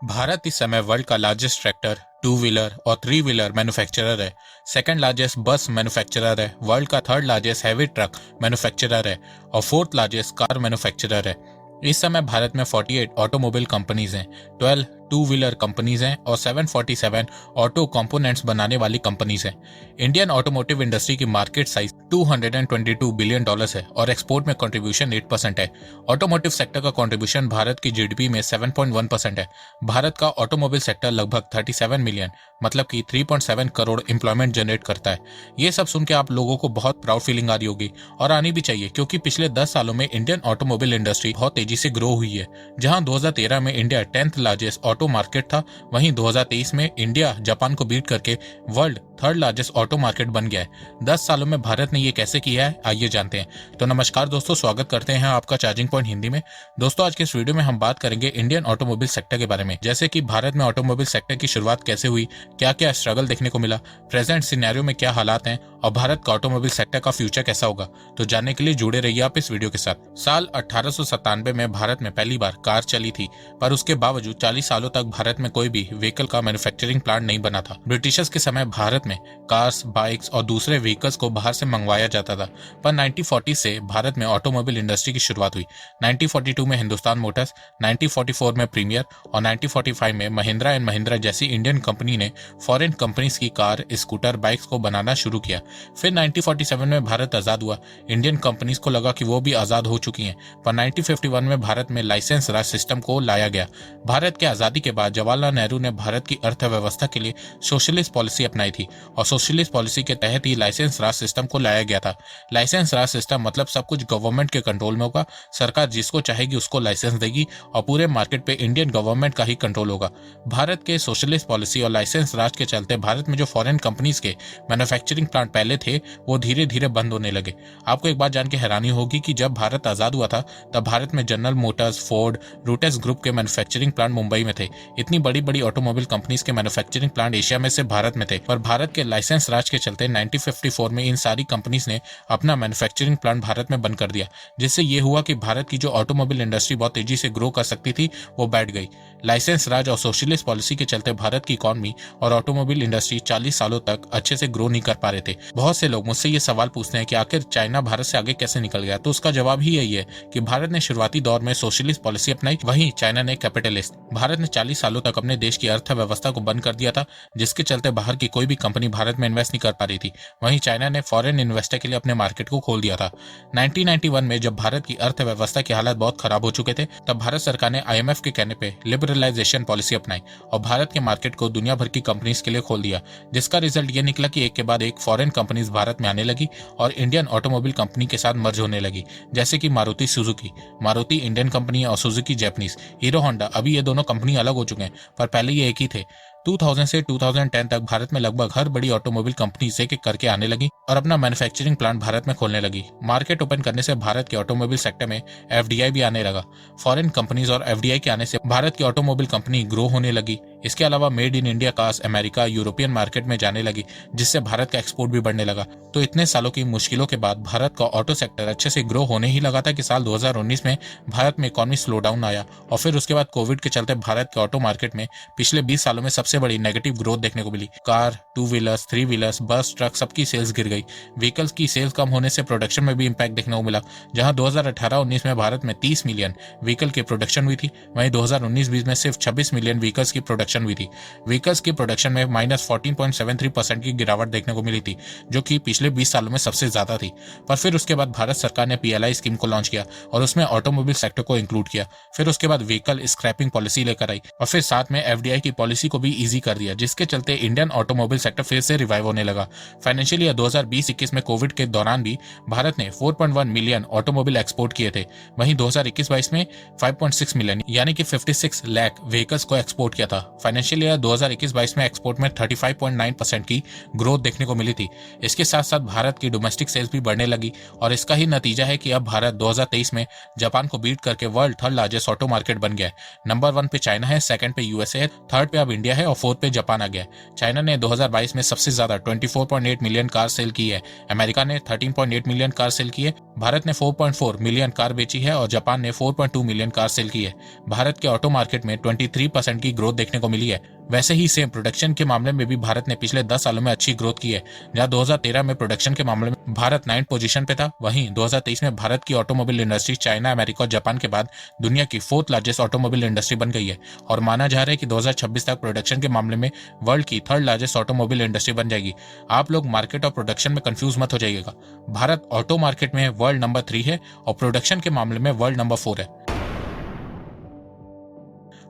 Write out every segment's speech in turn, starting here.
भारत इस समय वर्ल्ड का लार्जेस्ट ट्रैक्टर, टू व्हीलर और थ्री व्हीलर मैन्युफैक्चरर है। सेकंड लार्जेस्ट बस मैन्युफैक्चरर है। वर्ल्ड का third largest heavy truck manufacturer है और फोर्थ लार्जेस्ट कार मैन्युफैक्चरर है। इस समय भारत में 48 ऑटोमोबाइल कंपनीज हैं, 12 टू व्हीलर कंपनीज हैं और 747 ऑटो कंपोनेंट्स बनाने वाली कंपनीज हैं। इंडियन ऑटोमोटिव इंडस्ट्री की मार्केट साइज $222 बिलियन है और एक्सपोर्ट में कंट्रीब्यूशन 8% है। ऑटोमोटिव सेक्टर का कंट्रीब्यूशन भारत की जीडीपी में 7.1% है। भारत का ऑटोमोबाइल सेक्टर लगभग 37 मिलियन मतलब कि 3.7 करोड़ एम्प्लॉयमेंट जनरेट करता है। ये सब सुन के आप लोगों को बहुत प्राउड फीलिंग आ रही होगी और आनी भी चाहिए, क्योंकि पिछले 10 सालों में इंडियन ऑटोमोबाइल इंडस्ट्री बहुत तेजी से ग्रो हुई है। जहां 2013 में India 10th largest auto market था, वहीं 2023 में इंडिया जापान को बीट करके world third largest auto market बन गया है। 10 सालों में भारत ने ये कैसे किया है, आइए जानते हैं। तो नमस्कार दोस्तों, स्वागत करते हैं आपका चार्जिंग पॉइंट हिंदी में। दोस्तों, आज के इस वीडियो में हम बात करेंगे इंडियन ऑटोमोबाइल सेक्टर के बारे में, जैसे कि भारत में ऑटोमोबाइल सेक्टर की शुरुआत कैसे हुई, क्या क्या स्ट्रगल देखने को मिला, प्रेजेंट सिनेरियो में क्या हालात हैं और भारत का ऑटोमोबाइल सेक्टर का फ्यूचर कैसा होगा। तो जानने के लिए जुड़े रहिए आप इस वीडियो के साथ। साल 1897 में भारत में पहली बार कार चली थी, पर उसके बावजूद 40 सालों तक भारत में कोई भी व्हीकल का मैन्युफैक्चरिंग प्लांट नहीं बना था। ब्रिटिशर्स के समय भारत में कार्स, बाइक्स और दूसरे व्हीकल्स को बाहर से मंगवाया जाता था, पर 1940 से भारत में ऑटोमोबाइल इंडस्ट्री की शुरुआत हुई। 1942 में हिंदुस्तान मोटर्स, 1944 में प्रीमियर और 1945 में महिंद्रा एंड महिंद्रा जैसी इंडियन कंपनी ने फॉरेन कंपनीज की कार, स्कूटर, बाइक्स को बनाना शुरू किया। फिर 1947 में भारत आजाद हुआ। इंडियन कंपनीज को लगा कि वो भी आजाद हो चुकी हैं, पर 1951 में भारत में लाइसेंस राज सिस्टम को लाया गया। भारत के आजादी के बाद जवाहरलाल नेहरू ने भारत की अर्थव्यवस्था के लिए सोशलिस्ट पॉलिसी अपनाई थी और सोशलिस्ट पॉलिसी के तहत ही लाइसेंस राज सिस्टम को लाया गया था। लाइसेंस राज सिस्टम मतलब सब कुछ गवर्नमेंट के कंट्रोल में होगा, सरकार जिसको चाहेगी उसको लाइसेंस देगी और पूरे मार्केट पे इंडियन गवर्नमेंट का ही कंट्रोल होगा। भारत के सोशलिस्ट पॉलिसी और लाइसेंस राज के चलते भारत में जो फॉरेन कंपनीज के मैन्युफैक्चरिंग प्लांट पहले थे वो धीरे धीरे बंद होने लगे। आपको एक बात जान के हैरानी होगी कि जब भारत आजाद हुआ था तब भारत में जनरल मोटर्स, फोर्ड, रूटेस ग्रुप के मैन्युफैक्चरिंग प्लांट मुंबई में थे। इतनी बड़ी बड़ी ऑटोमोबाइल कंपनीज के मैन्युफैक्चरिंग प्लांट एशिया में से भारत में थे, पर भारत के लाइसेंस राज के चलते 1954 में इन सारी कंपनीज ने अपना मैन्युफैक्चरिंग प्लांट भारत में बंद कर दिया, जिससे ये हुआ कि भारत की जो ऑटोमोबाइल इंडस्ट्री बहुत तेजी से ग्रो कर सकती थी वो बैठ गई। लाइसेंस राज और सोशलिस्ट पॉलिसी के चलते भारत की इकोनॉमी और ऑटोमोबाइल इंडस्ट्री 40 सालों तक अच्छे से ग्रो नहीं कर पा रहे थे। बहुत से लोग मुझसे ये सवाल पूछते हैं कि आखिर चाइना भारत से आगे कैसे निकल गया, तो उसका जवाब ही यही है कि भारत ने शुरुआती दौर में सोशलिस्ट पॉलिसी अपनाई, वहीं चाइना ने कैपिटलिस्ट। भारत ने 40 सालों तक अपने देश की अर्थव्यवस्था को बंद कर दिया था, जिसके चलते बाहर की कोई भी कंपनी भारत में इन्वेस्ट नहीं कर पा रही थी। वहीं चाइना ने फॉरेन इन्वेस्टर के लिए अपने मार्केट को खोल दिया था। 1991 में जब भारत की अर्थव्यवस्था के हालात बहुत खराब हो चुके थे, तब भारत सरकार ने IMF के कहने पे लिबरलाइजेशन पॉलिसी अपनाई और भारत के मार्केट को दुनिया भर की कंपनीज के लिए खोल दिया, जिसका रिजल्ट ये निकला कि एक के बाद एक फॉरेन कंपनीज भारत में आने लगी और इंडियन ऑटोमोबाइल कंपनी के साथ मर्ज होने लगी, जैसे कि Maruti Suzuki. Maruti Indian company है और सुजुकी जापानीज। हीरो होंडा, अभी ये दोनों कंपनी अलग हो चुके हैं, पर पहले ये एक ही थे। 2000 से 2010 तक भारत में लगभग हर बड़ी ऑटोमोबाइल कंपनी एक एक करके आने लगी और अपना मैन्युफैक्चरिंग प्लांट भारत में खोलने लगी। मार्केट ओपन करने से भारत के ऑटोमोबाइल सेक्टर में FDI भी आने लगा। फॉरेन कंपनीज और FDI के आने से भारत की ऑटोमोबाइल कंपनी ग्रो होने लगी। इसके अलावा made in India cars America, European market में जाने लगी, जिससे भारत का एक्सपोर्ट भी बढ़ने लगा। तो इतने सालों की मुश्किलों के बाद भारत का ऑटो सेक्टर अच्छे से ग्रो होने ही लगा था कि साल 2019 में भारत में इकोनॉमी स्लो डाउन आया और फिर उसके बाद कोविड के चलते भारत के ऑटो मार्केट में पिछले 20 सालों में सबसे बड़ी नेगेटिव ग्रोथ देखने को मिली। Car, two wheelers, three wheelers, bus, truck सबकी सेल्स गिर गई। व्हीकल्स की सेल्स कम होने से प्रोडक्शन में भी इंपैक्ट देखने को मिला। जहां 2018-19 में भारत में 30 मिलियन व्हीकल की प्रोडक्शन हुई थी, वहीं 2019-20 में सिर्फ 26 मिलियन व्हीकल्स की प्रोडक्शन हुई थी। व्हीकल्स की प्रोडक्शन में -14.73% की गिरावट देखने को मिली थी, जो कि पिछले 20 सालों में सबसे ज्यादा थी। पर फिर उसके बाद भारत सरकार ने PLI स्कीम को लॉन्च किया और उसमें ऑटोमोबाइल सेक्टर को इंक्लूड किया। फिर उसके बाद व्हीकल स्क्रैपिंग पॉलिसी लेकर आई और फिर साथ में FDI की पॉलिसी को भी ईजी कर दिया, जिसके चलते इंडियन ऑटोमोबाइल सेक्टर फिर से रिवाइव होने लगा। फाइनेंशियल ईयर 2020-21 में कोविड के दौरान भी भारत ने 4.1 मिलियन ऑटोमोबाइल एक्सपोर्ट किए थे। वहीं 2021-22 में 5.6 मिलियन यानी कि 56 लाख व्हीकल्स को एक्सपोर्ट किया था। फाइनेंशियल ईयर 2021-22 में एक्सपोर्ट में 35.9% की ग्रोथ देखने को मिली थी। इसके साथ साथ भारत की डोमेस्टिक सेल्स भी बढ़ने लगी और इसका ही नतीजा है कि अब भारत 2023 में जापान को बीट करके world third largest auto market बन गया है। नंबर 1 पे चाइना है, सेकंड पे यूएसए है, थर्ड पे अब इंडिया है और फोर्थ पे जापान आ गया है। चाइना ने 2022 में सबसे ज्यादा 24.8 मिलियन कार सेल की है, अमेरिका ने 13.8 मिलियन कार सेल की है, भारत ने 4.4 मिलियन कार बेची है और जापान ने 4.2 मिलियन कार सेल की है। भारत के ऑटो मार्केट में 23% की ग्रोथ देखने को मिली है। वैसे ही सेम प्रोडक्शन के मामले में भी भारत ने पिछले 10 सालों में अच्छी ग्रोथ की है। जहां 2013 में प्रोडक्शन के मामले में भारत 9th पोजीशन पे था, वहीं 2023 में भारत की ऑटोमोबाइल इंडस्ट्री चाइना, अमेरिका और जापान के बाद दुनिया की 4th लार्जेस्ट ऑटोमोबाइल इंडस्ट्री बन गई है और माना जा रहा है कि 2026 तक प्रोडक्शन के मामले में वर्ल्ड की 3rd लार्जेस्ट ऑटोमोबाइल इंडस्ट्री बन जाएगी। आप लोग मार्केट और प्रोडक्शन में कंफ्यूज मत हो जाइएगा। भारत ऑटो मार्केट में वर्ल्ड नंबर 3 है और प्रोडक्शन के मामले में वर्ल्ड नंबर 4 है।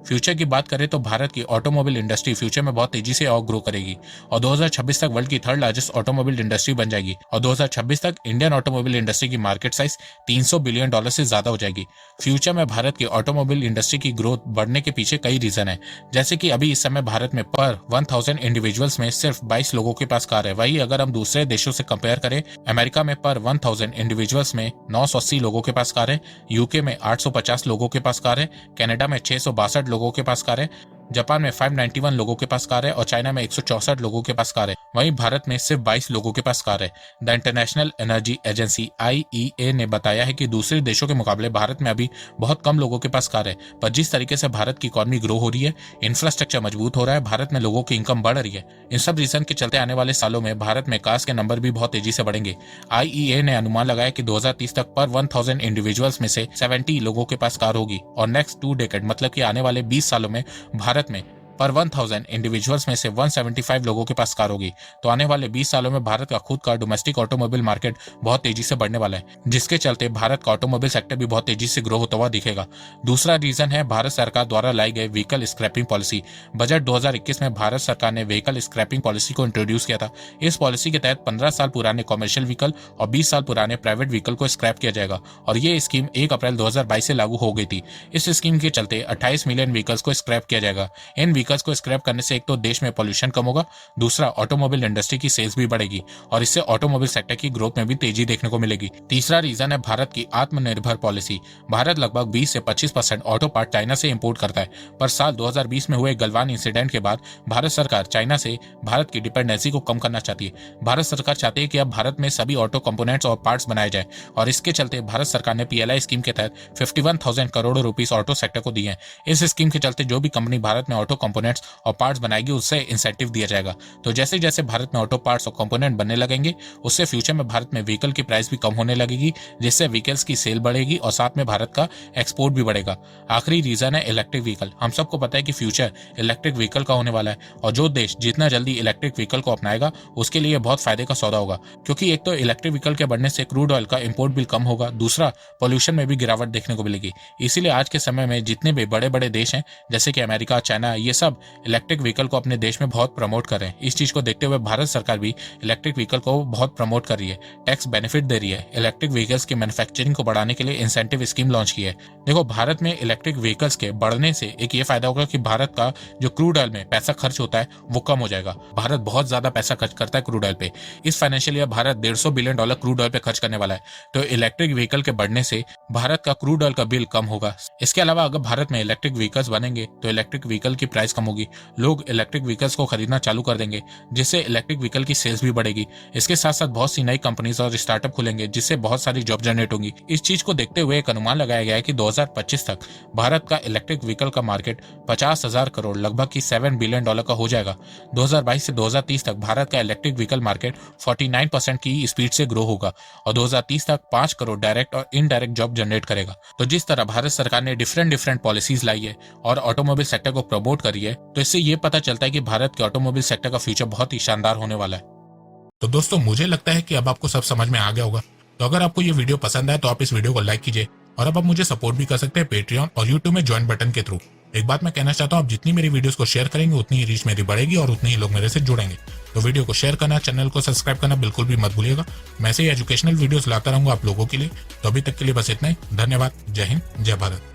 फ्यूचर की बात करें तो भारत की ऑटोमोबाइल इंडस्ट्री फ्यूचर में बहुत तेजी से और ग्रो करेगी और 2026 तक वर्ल्ड की 3rd लार्जेस्ट ऑटोमोबाइल इंडस्ट्री बन जाएगी और 2026 तक इंडियन ऑटोमोबाइल इंडस्ट्री की मार्केट साइज $300 बिलियन से ज्यादा हो जाएगी। फ्यूचर में भारत की ऑटोमोबाइल इंडस्ट्री की ग्रोथ बढ़ने के पीछे कई रीजन है, जैसे कि अभी इस समय भारत में पर 1000 इंडिविजुअल्स में सिर्फ 22 लोगों के पास कार है। वही अगर हम दूसरे देशों से कंपेयर करें, अमेरिका में पर 1000 इंडिविजुअल्स में 980 लोगों के पास कार है, यूके में 850 लोगों के पास कार है, कनाडा में 662 लोगों के पास कार है, जापान में 591 लोगों के पास कार है और चाइना में 164 लोगों के पास कार है। वहीं भारत में सिर्फ 22 लोगों के पास कार है। The international energy agency IEA ने बताया है कि दूसरे देशों के मुकाबले भारत में अभी बहुत कम लोगों के पास कार है, पर जिस तरीके से भारत की इकॉनमी ग्रो हो रही है, इंफ्रास्ट्रक्चर मजबूत हो रहा है, भारत में लोगों की इनकम बढ़ रही है। इन सब रीजन के चलते आने वाले सालों में भारत में कार्स के नंबर भी बहुत तेजी से बढ़ेंगे। IEA ने अनुमान लगाया कि 2030 तक पर 1000 इंडिविजुअल्स में से 70 लोगों के पास कार होगी और नेक्स्ट 2 डेकेड मतलब कि आने वाले 20 सालों में भारत में पर 1000 इंडिविजुअल्स में से 175 लोगों के पास कार होगी। तो आने वाले 20 सालों में भारत का खुद का डोमेस्टिक ऑटोमोबाइल मार्केट बहुत तेजी से बढ़ने वाला है, जिसके चलते भारत का ऑटोमोबाइल सेक्टर भी बहुत तेजी से ग्रो होता हुआ दिखेगा। दूसरा रीजन है भारत सरकार द्वारा लाई गई व्हीकल स्क्रैपिंग पॉलिसी। बजट 2021 में भारत सरकार ने व्हीकल स्क्रैपिंग पॉलिसी को इंट्रोड्यूस किया था। इस पॉलिसी के तहत 15 साल पुराने कॉमर्शियल व्हीकल और 20 साल पुराने प्राइवेट व्हीकल को स्क्रैप किया जाएगा और ये स्कीम 1 अप्रैल 2022 से लागू हो गई थी। इस स्कीम के चलते 28 मिलियन व्हीकल्स को स्क्रैप किया जाएगा। इन व्हीकल्स को स्क्रैप करने से एक तो देश में पॉल्यूशन कम होगा, दूसरा ऑटोमोबाइल इंडस्ट्री की सेल्स भी बढ़ेगी और इससे ऑटोमोबाइल सेक्टर की ग्रोथ में भी तेजी देखने को मिलेगी। तीसरा रीजन है भारत की आत्मनिर्भर पॉलिसी। भारत लगभग 20 से 25% ऑटो पार्ट चाइना से इंपोर्ट करता है, पर साल 2020 में हुए गलवान इंसिडेंट के बाद भारत सरकार चाइना से भारत की डिपेंडेंसी को कम करना चाहती है। भारत सरकार चाहती है कि अब भारत में सभी ऑटो कंपोनेंट्स और पार्ट्स बनाए जाए और इसके चलते भारत सरकार ने PLI स्कीम के तहत 51,000 करोड़ रुपीस ऑटो सेक्टर को दिए हैं। इस स्कीम के चलते जो भी कंपनी भारत में ऑटो कंपोनेंट्स और पार्ट्स बनाएगी उससे इंसेंटिव दिया जाएगा। तो जैसे जैसे भारत में ऑटो पार्ट्स और कंपोनेंट बनने लगेंगे, उससे फ्यूचर में भारत में व्हीकल की प्राइस भी कम होने लगेगी, जिससे व्हीकल्स की सेल बढ़ेगी और साथ में भारत का एक्सपोर्ट भी बढ़ेगा। आखिरी रीजन है इलेक्ट्रिक व्हीकल। हम सबको पता है कि फ्यूचर इलेक्ट्रिक व्हीकल का होने वाला है और जो देश जितना जल्दी इलेक्ट्रिक व्हीकल को अपनाएगा उसके लिए बहुत फायदे का सौदा होगा, क्योंकि एक तो इलेक्ट्रिक व्हीकल के बढ़ने से क्रूड ऑयल का इंपोर्ट बिल कम होगा, दूसरा पोल्यूशन में भी गिरावट देखने को मिलेगी। इसीलिए आज के समय में जितने भी बड़े बड़े देश हैं जैसे कि अमेरिका, चाइना, ये सब इलेक्ट्रिक व्हीकल को अपने देश में बहुत प्रमोट कर रहे हैं। इस चीज को देखते हुए भारत सरकार भी इलेक्ट्रिक व्हीकल को बहुत प्रमोट कर रही है, टैक्स बेनिफिट दे रही है, इलेक्ट्रिक व्हीकल्स की मैन्युफैक्चरिंग को बढ़ाने के लिए इंसेंटिव स्कीम लॉन्च की है। देखो, भारत में इलेक्ट्रिक व्हीकल्स के बढ़ने से एक ये फायदा होगा कि भारत का जो क्रूड ऑयल में पैसा खर्च होता है वो कम हो जाएगा। भारत बहुत ज्यादा पैसा खर्च करता है क्रूड ऑयल पे। इस financial year Bharat $150 billion crude oil पे खर्च करने वाला है, तो इलेक्ट्रिक व्हीकल के बढ़ने से भारत का क्रूड ऑयल का बिल कम होगा। इसके अलावा अगर भारत में इलेक्ट्रिक व्हीकल्स बनेंगे तो इलेक्ट्रिक व्हीकल की प्राइस कम होगी, लोग इलेक्ट्रिक व्हीकल्स को खरीदना चालू कर देंगे, जिससे इलेक्ट्रिक व्हीकल की सेल्स भी बढ़ेगी। इसके साथ साथ बहुत सी नई कंपनीज और स्टार्टअप खुलेंगे, जिससे बहुत सारी जॉब जनरेट होंगी। इस चीज को देखते हुए एक अनुमान लगाया गया है कि 2025 तक भारत का इलेक्ट्रिक व्हीकल का मार्केट 50,000 करोड़ लगभग की $7 बिलियन का हो जाएगा। 2022 से 2030 तक भारत का इलेक्ट्रिक व्हीकल मार्केट 49% की स्पीड से ग्रो होगा और 2030 तक 5 करोड़ डायरेक्ट और इनडायरेक्ट जॉब जनरेट करेगा। तो जिस तरह भारत सरकार ने डिफरेंट पॉलिसीज लाई है और ऑटोमोबाइल सेक्टर को प्रमोट करी है, तो इससे ये पता चलता है कि भारत के ऑटोमोबाइल सेक्टर का फ्यूचर बहुत ही शानदार होने वाला है। तो दोस्तों, मुझे लगता है कि अब आपको सब समझ में आ गया होगा। तो अगर आपको ये वीडियो पसंद आए तो आप इस वीडियो को लाइक कीजिए और अब आप मुझे सपोर्ट भी कर सकते हैं पेट्रियन और यूट्यूब में ज्वाइन बटन के थ्रू। एक बात मैं कहना चाहता हूँ, आप जितनी मेरी वीडियोस को शेयर करेंगे उतनी ही रीच मेरी बढ़ेगी और उतने ही लोग मेरे से जुड़ेंगे। तो वीडियो को शेयर करना, चैनल को सब्सक्राइब करना बिल्कुल भी मत भूलिएगा। मैं ऐसे ही एजुकेशनल वीडियोस लाता रहूंगा आप लोगों के लिए। तो अभी तक के लिए बस इतना ही। धन्यवाद। जय हिंद, जय भारत।